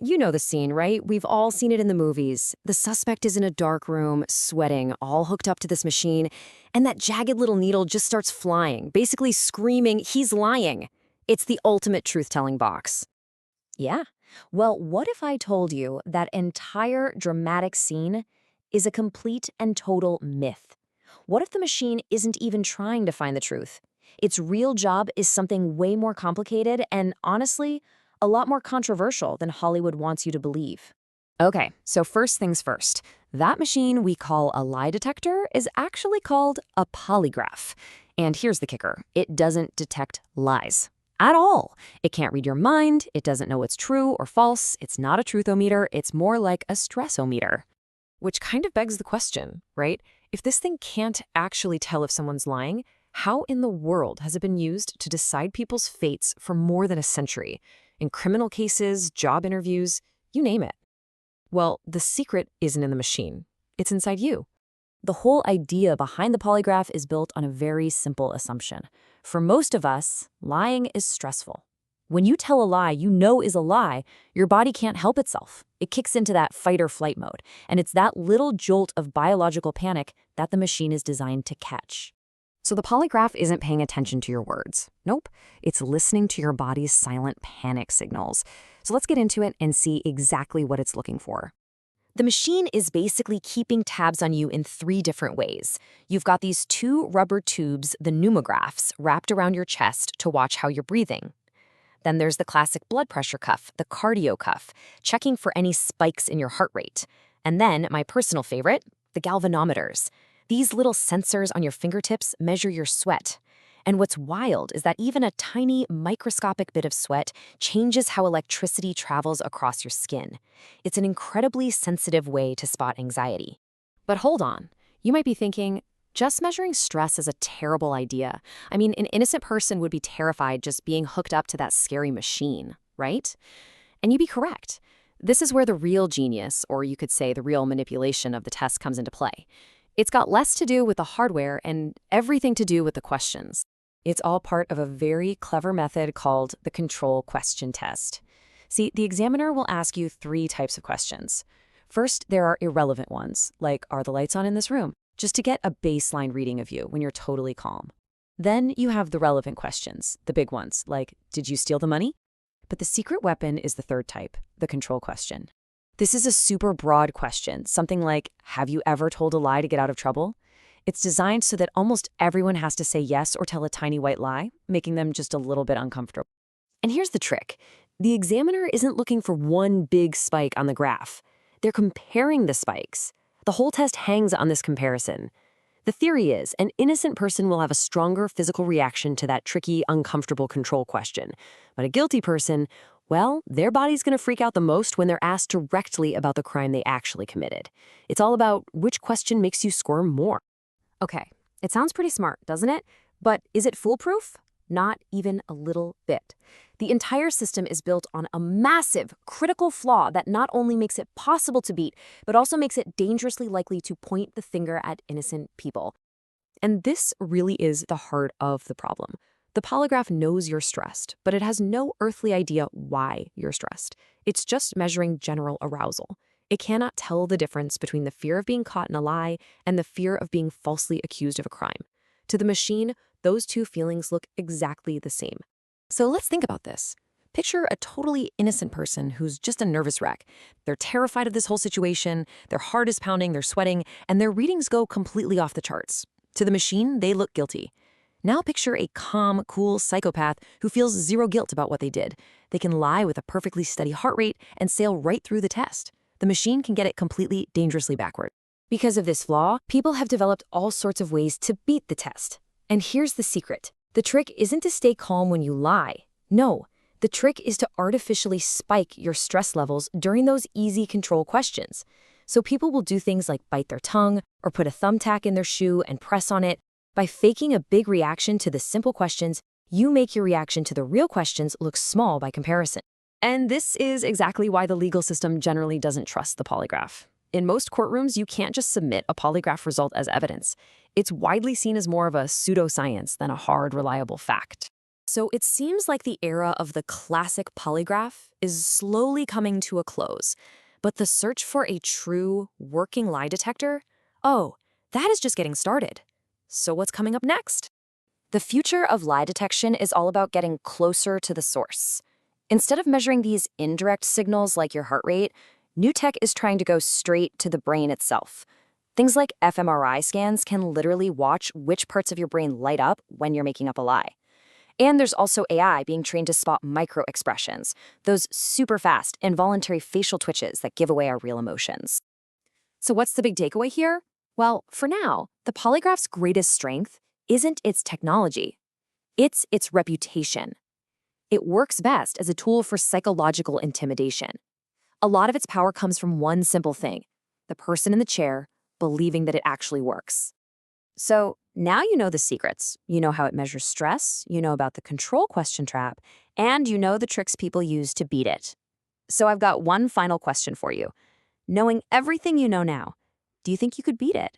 You know the scene, right? We've all seen it in the movies. The suspect is in a dark room, sweating, all hooked up to this machine, and that jagged little needle just starts flying, basically screaming, he's lying. It's the ultimate truth-telling box. Yeah. Well, what if I told you that entire dramatic scene is a complete and total myth? What if the machine isn't even trying to find the truth? Its real job is something way more complicated and, honestly, a lot more controversial than Hollywood wants you to believe. Okay, so first things first. That machine we call a lie detector is actually called a polygraph. And here's the kicker. It doesn't detect lies. At all. It can't read your mind, it doesn't know what's true or false, it's not a truthometer, it's more like a stressometer. Which kind of begs the question, right? If this thing can't actually tell if someone's lying, how in the world has it been used to decide people's fates for more than a century? In criminal cases, job interviews, you name it. Well, the secret isn't in the machine. It's inside you. The whole idea behind the polygraph is built on a very simple assumption. For most of us, lying is stressful. When you tell a lie you know is a lie, your body can't help itself. It kicks into that fight or flight mode, and it's that little jolt of biological panic that the machine is designed to catch. So the polygraph isn't paying attention to your words. Nope, it's listening to your body's silent panic signals. So let's get into it and see exactly what it's looking for. The machine is basically keeping tabs on you in 3 different ways. You've got these 2 rubber tubes, the pneumographs, wrapped around your chest to watch how you're breathing. Then there's the classic blood pressure cuff, the cardio cuff, checking for any spikes in your heart rate. And then, my personal favorite, the galvanometers. These little sensors on your fingertips measure your sweat. And what's wild is that even a tiny microscopic bit of sweat changes how electricity travels across your skin. It's an incredibly sensitive way to spot anxiety. But hold on, you might be thinking, just measuring stress is a terrible idea. I mean, an innocent person would be terrified just being hooked up to that scary machine, right? And you'd be correct. This is where the real genius, or you could say the real manipulation of the test comes into play. It's got less to do with the hardware and everything to do with the questions. It's all part of a very clever method called the control question test. See, the examiner will ask you 3 types of questions. First, there are irrelevant ones, like, are the lights on in this room? Just to get a baseline reading of you when you're totally calm. Then you have the relevant questions, the big ones, like, did you steal the money? But the secret weapon is the 3rd type, the control question. This is a super broad question, something like, have you ever told a lie to get out of trouble? It's designed so that almost everyone has to say yes or tell a tiny white lie, making them just a little bit uncomfortable. And here's the trick. The examiner isn't looking for one big spike on the graph. They're comparing the spikes. The whole test hangs on this comparison. The theory is an innocent person will have a stronger physical reaction to that tricky, uncomfortable control question. But a guilty person, well, their body's going to freak out the most when they're asked directly about the crime they actually committed. It's all about which question makes you squirm more. Okay, it sounds pretty smart, doesn't it? But is it foolproof? Not even a little bit. The entire system is built on a massive, critical flaw that not only makes it possible to beat, but also makes it dangerously likely to point the finger at innocent people. And this really is the heart of the problem. The polygraph knows you're stressed, but it has no earthly idea why you're stressed. It's just measuring general arousal. It cannot tell the difference between the fear of being caught in a lie and the fear of being falsely accused of a crime. To the machine, those 2 feelings look exactly the same. So let's think about this. Picture a totally innocent person who's just a nervous wreck. They're terrified of this whole situation, their heart is pounding, they're sweating, and their readings go completely off the charts. To the machine, they look guilty. Now picture a calm, cool psychopath who feels 0 guilt about what they did. They can lie with a perfectly steady heart rate and sail right through the test. The machine can get it completely dangerously backward. Because of this flaw, people have developed all sorts of ways to beat the test. And here's the secret. The trick isn't to stay calm when you lie. No, the trick is to artificially spike your stress levels during those easy control questions. So people will do things like bite their tongue or put a thumbtack in their shoe and press on it. By faking a big reaction to the simple questions, you make your reaction to the real questions look small by comparison. And this is exactly why the legal system generally doesn't trust the polygraph. In most courtrooms, you can't just submit a polygraph result as evidence. It's widely seen as more of a pseudoscience than a hard, reliable fact. So it seems like the era of the classic polygraph is slowly coming to a close. But the search for a true, working lie detector? Oh, that is just getting started. So what's coming up next? The future of lie detection is all about getting closer to the source. Instead of measuring these indirect signals like your heart rate, new tech is trying to go straight to the brain itself. Things like fMRI scans can literally watch which parts of your brain light up when you're making up a lie. And there's also AI being trained to spot micro expressions, those super fast, involuntary facial twitches that give away our real emotions. So, what's the big takeaway here? Well, for now, the polygraph's greatest strength isn't its technology, it's its reputation. It works best as a tool for psychological intimidation. A lot of its power comes from one simple thing: the person in the chair believing that it actually works. So now you know the secrets. You know how it measures stress, you know about the control question trap, and you know the tricks people use to beat it. So I've got one final question for you. Knowing everything you know now, do you think you could beat it?